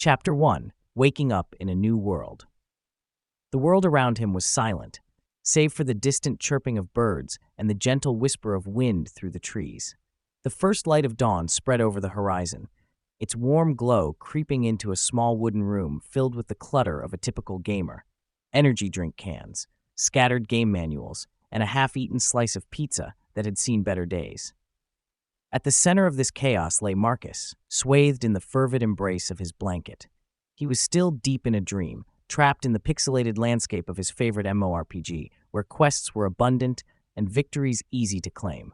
Chapter 1. Waking Up in a New World. The world around him was silent, save for the distant chirping of birds and the gentle whisper of wind through the trees. The first light of dawn spread over the horizon, its warm glow creeping into a small wooden room filled with the clutter of a typical gamer. Energy drink cans, scattered game manuals, and a half-eaten slice of pizza that had seen better days. At the center of this chaos lay Marcus, swathed in the fervid embrace of his blanket. He was still deep in a dream, trapped in the pixelated landscape of his favorite MMORPG, where quests were abundant and victories easy to claim.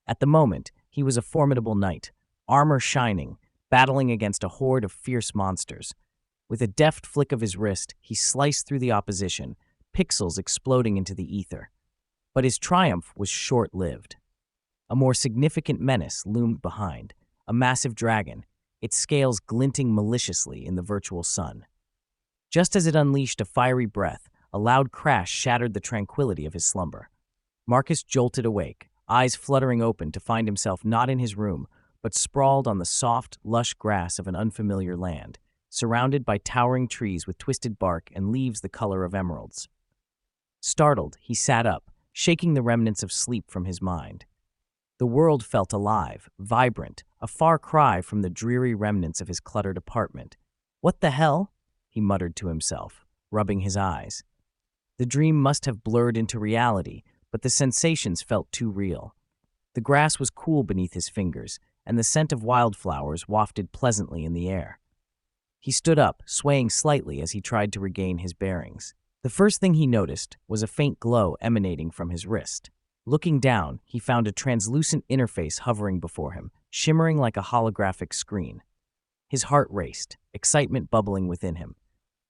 At the moment, he was a formidable knight, armor shining, battling against a horde of fierce monsters. With a deft flick of his wrist, he sliced through the opposition, pixels exploding into the ether. But his triumph was short-lived. A more significant menace loomed behind, a massive dragon, its scales glinting maliciously in the virtual sun. Just as it unleashed a fiery breath, a loud crash shattered the tranquility of his slumber. Marcus jolted awake, eyes fluttering open to find himself not in his room, but sprawled on the soft, lush grass of an unfamiliar land, surrounded by towering trees with twisted bark and leaves the color of emeralds. Startled, he sat up, shaking the remnants of sleep from his mind. The world felt alive, vibrant, a far cry from the dreary remnants of his cluttered apartment. "What the hell?" he muttered to himself, rubbing his eyes. The dream must have blurred into reality, but the sensations felt too real. The grass was cool beneath his fingers, and the scent of wildflowers wafted pleasantly in the air. He stood up, swaying slightly as he tried to regain his bearings. The first thing he noticed was a faint glow emanating from his wrist. Looking down, he found a translucent interface hovering before him, shimmering like a holographic screen. His heart raced, excitement bubbling within him.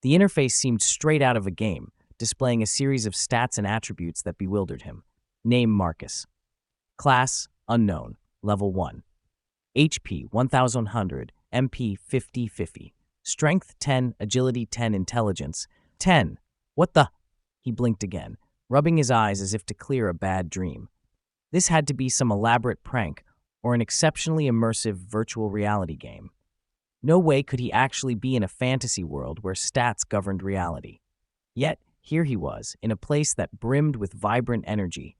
The interface seemed straight out of a game, displaying a series of stats and attributes that bewildered him. Name Marcus. Class unknown, level 1. HP 1100, MP 5050. Strength 10, agility 10, intelligence 10. What the? He blinked again, rubbing his eyes as if to clear a bad dream. This had to be some elaborate prank or an exceptionally immersive virtual reality game. No way could he actually be in a fantasy world where stats governed reality. Yet, here he was, in a place that brimmed with vibrant energy,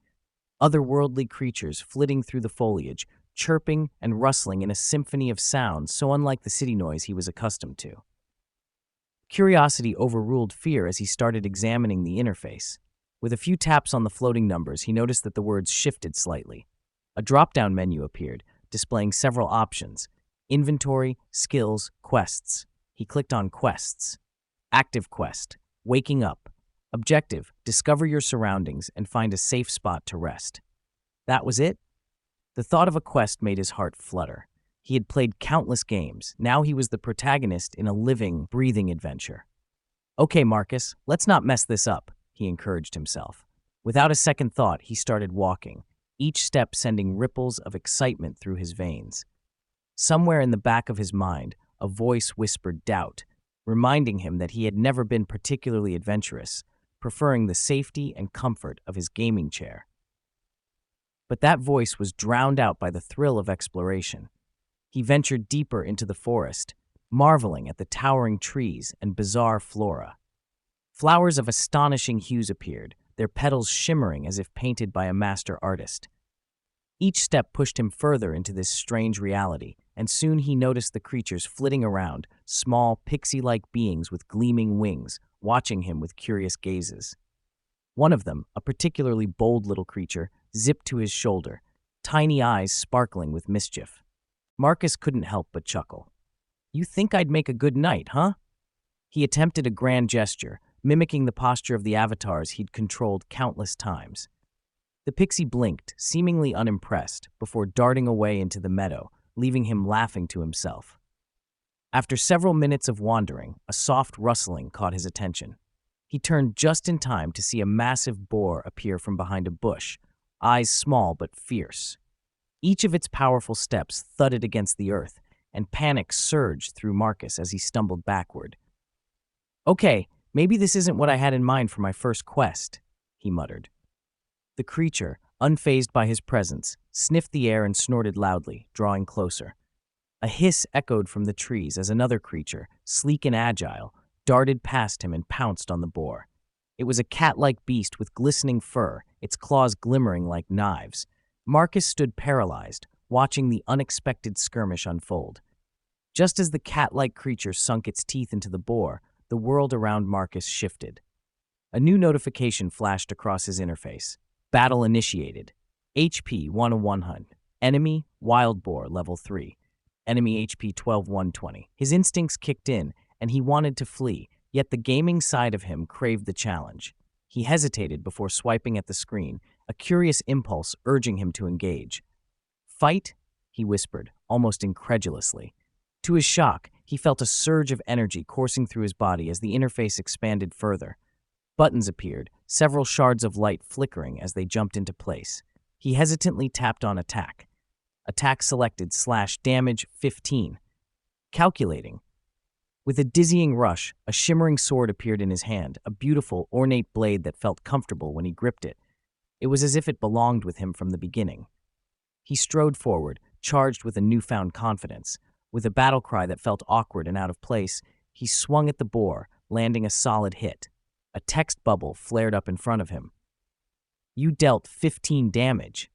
otherworldly creatures flitting through the foliage, chirping and rustling in a symphony of sounds so unlike the city noise he was accustomed to. Curiosity overruled fear as he started examining the interface. With a few taps on the floating numbers, he noticed that the words shifted slightly. A drop-down menu appeared, displaying several options: inventory, skills, quests. He clicked on quests. Active quest, waking up. Objective, discover your surroundings and find a safe spot to rest. That was it? The thought of a quest made his heart flutter. He had played countless games. Now he was the protagonist in a living, breathing adventure. "Okay, Marcus, let's not mess this up," he encouraged himself. Without a second thought, he started walking, each step sending ripples of excitement through his veins. Somewhere in the back of his mind, a voice whispered doubt, reminding him that he had never been particularly adventurous, preferring the safety and comfort of his gaming chair. But that voice was drowned out by the thrill of exploration. He ventured deeper into the forest, marveling at the towering trees and bizarre flora. Flowers of astonishing hues appeared, their petals shimmering as if painted by a master artist. Each step pushed him further into this strange reality, and soon he noticed the creatures flitting around, small, pixie-like beings with gleaming wings, watching him with curious gazes. One of them, a particularly bold little creature, zipped to his shoulder, tiny eyes sparkling with mischief. Marcus couldn't help but chuckle. "You think I'd make a good knight, huh?" He attempted a grand gesture, mimicking the posture of the avatars he'd controlled countless times. The pixie blinked, seemingly unimpressed, before darting away into the meadow, leaving him laughing to himself. After several minutes of wandering, a soft rustling caught his attention. He turned just in time to see a massive boar appear from behind a bush, eyes small but fierce. Each of its powerful steps thudded against the earth, and panic surged through Marcus as he stumbled backward. "Okay, maybe this isn't what I had in mind for my first quest," he muttered. The creature, unfazed by his presence, sniffed the air and snorted loudly, drawing closer. A hiss echoed from the trees as another creature, sleek and agile, darted past him and pounced on the boar. It was a cat-like beast with glistening fur, its claws glimmering like knives. Marcus stood paralyzed, watching the unexpected skirmish unfold. Just as the cat-like creature sunk its teeth into the boar, the world around Marcus shifted. A new notification flashed across his interface. Battle initiated. HP 10100. Enemy, wild boar, level 3. Enemy HP 12120. His instincts kicked in, and he wanted to flee, yet the gaming side of him craved the challenge. He hesitated before swiping at the screen, a curious impulse urging him to engage. Fight? He whispered, almost incredulously. To his shock, he felt a surge of energy coursing through his body as the interface expanded further. Buttons appeared, several shards of light flickering as they jumped into place. He hesitantly tapped on attack. Attack selected /damage 15. Calculating. With a dizzying rush, a shimmering sword appeared in his hand, a beautiful, ornate blade that felt comfortable when he gripped it. It was as if it belonged with him from the beginning. He strode forward, charged with a newfound confidence. With a battle cry that felt awkward and out of place, he swung at the boar, landing a solid hit. A text bubble flared up in front of him. You dealt 15 damage.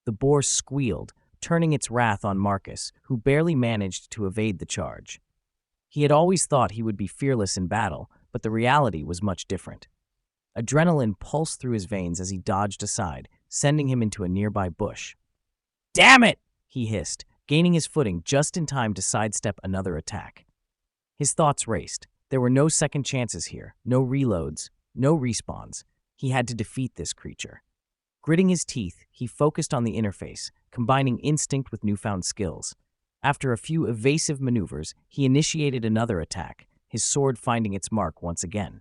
The boar squealed, turning its wrath on Marcus, who barely managed to evade the charge. He had always thought he would be fearless in battle, but the reality was much different. Adrenaline pulsed through his veins as he dodged aside, sending him into a nearby bush. "Damn it!" he hissed, gaining his footing just in time to sidestep another attack. His thoughts raced. There were no second chances here, no reloads, no respawns. He had to defeat this creature. Gritting his teeth, he focused on the interface, combining instinct with newfound skills. After a few evasive maneuvers, he initiated another attack, his sword finding its mark once again.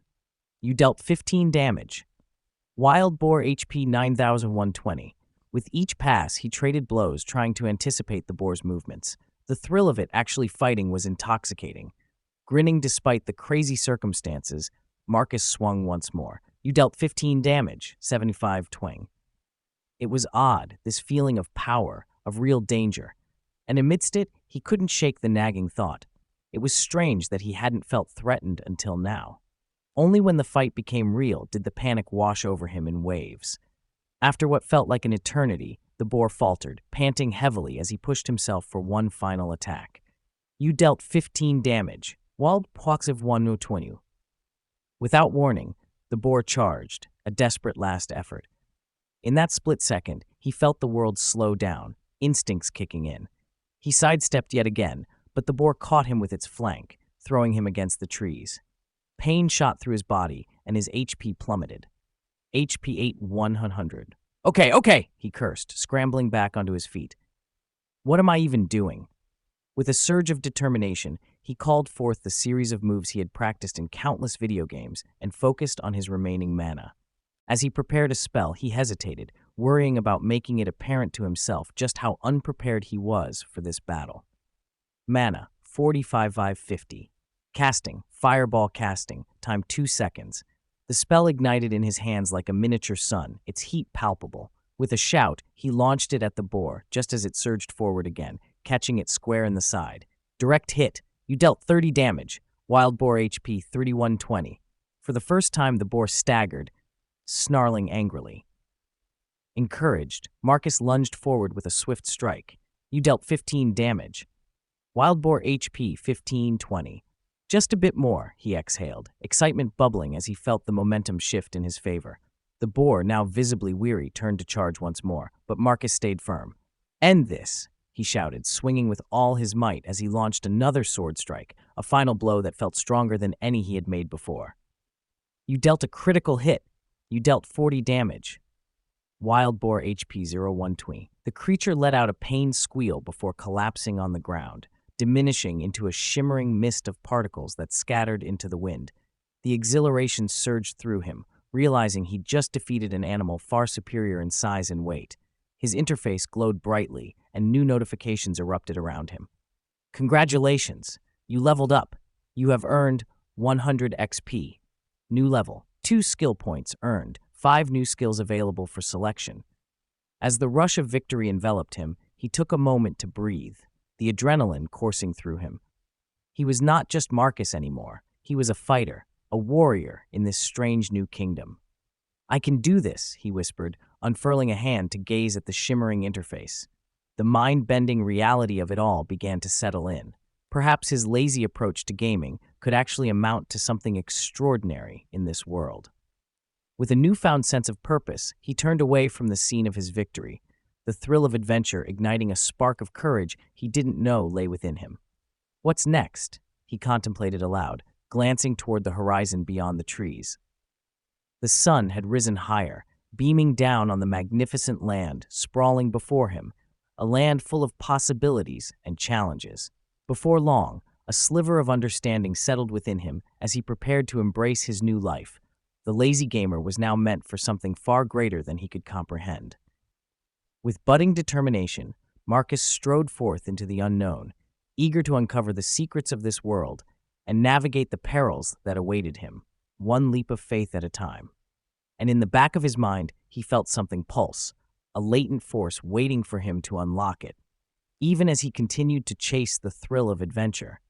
You dealt 15 damage. Wild boar HP 9120. With each pass, he traded blows, trying to anticipate the boar's movements. The thrill of it actually fighting was intoxicating. Grinning despite the crazy circumstances, Marcus swung once more. You dealt 15 damage, 75 twang. It was odd, this feeling of power, of real danger. And amidst it, he couldn't shake the nagging thought. It was strange that he hadn't felt threatened until now. Only when the fight became real did the panic wash over him in waves. After what felt like an eternity, the boar faltered, panting heavily as he pushed himself for one final attack. You dealt 15 damage. Wild Poxiv 120. Without warning, the boar charged, a desperate last effort. In that split second, he felt the world slow down, instincts kicking in. He sidestepped yet again, but the boar caught him with its flank, throwing him against the trees. Pain shot through his body, and his HP plummeted. HP 8,100. Okay, he cursed, scrambling back onto his feet. What am I even doing? With a surge of determination, he called forth the series of moves he had practiced in countless video games and focused on his remaining mana. As he prepared a spell, he hesitated, worrying about making it apparent to himself just how unprepared he was for this battle. Mana, 45,550. Casting, Fireball casting, time 2 seconds. The spell ignited in his hands like a miniature sun, its heat palpable. With a shout, he launched it at the boar, just as it surged forward again, catching it square in the side. Direct hit. You dealt 30 damage. Wild boar HP 3120. For the first time, the boar staggered, snarling angrily. Encouraged, Marcus lunged forward with a swift strike. You dealt 15 damage. Wild boar HP 1520. Just a bit more, he exhaled, excitement bubbling as he felt the momentum shift in his favor. The boar, now visibly weary, turned to charge once more, but Marcus stayed firm. End this, he shouted, swinging with all his might as he launched another sword strike, a final blow that felt stronger than any he had made before. You dealt a critical hit. You dealt 40 damage. Wild boar HP 0120. The creature let out a pained squeal before collapsing on the ground, diminishing into a shimmering mist of particles that scattered into the wind. The exhilaration surged through him, realizing he'd just defeated an animal far superior in size and weight. His interface glowed brightly, and new notifications erupted around him. Congratulations! You leveled up. You have earned 100 XP. New level. 2 skill points earned. 5 new skills available for selection. As the rush of victory enveloped him, he took a moment to breathe. the adrenaline coursing through him. He was not just Marcus anymore. He was a fighter, a warrior in this strange new kingdom. "I can do this," he whispered, unfurling a hand to gaze at the shimmering interface. The mind-bending reality of it all began to settle in. Perhaps his lazy approach to gaming could actually amount to something extraordinary in this world. With a newfound sense of purpose, he turned away from the scene of his victory, the thrill of adventure igniting a spark of courage he didn't know lay within him. "What's next?" he contemplated aloud, glancing toward the horizon beyond the trees. The sun had risen higher, beaming down on the magnificent land sprawling before him, a land full of possibilities and challenges. Before long, a sliver of understanding settled within him as he prepared to embrace his new life. The lazy gamer was now meant for something far greater than he could comprehend. With budding determination, Marcus strode forth into the unknown, eager to uncover the secrets of this world and navigate the perils that awaited him, one leap of faith at a time. And in the back of his mind, he felt something pulse, a latent force waiting for him to unlock it, even as he continued to chase the thrill of adventure.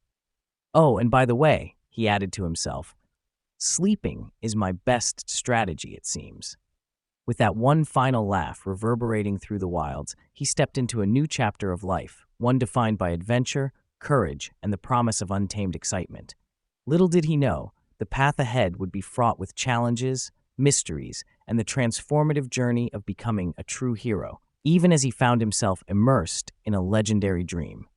"Oh, and by the way," he added to himself, "sleeping is my best strategy, it seems." With that one final laugh reverberating through the wilds, he stepped into a new chapter of life, one defined by adventure, courage, and the promise of untamed excitement. Little did he know, the path ahead would be fraught with challenges, mysteries, and the transformative journey of becoming a true hero, even as he found himself immersed in a legendary dream.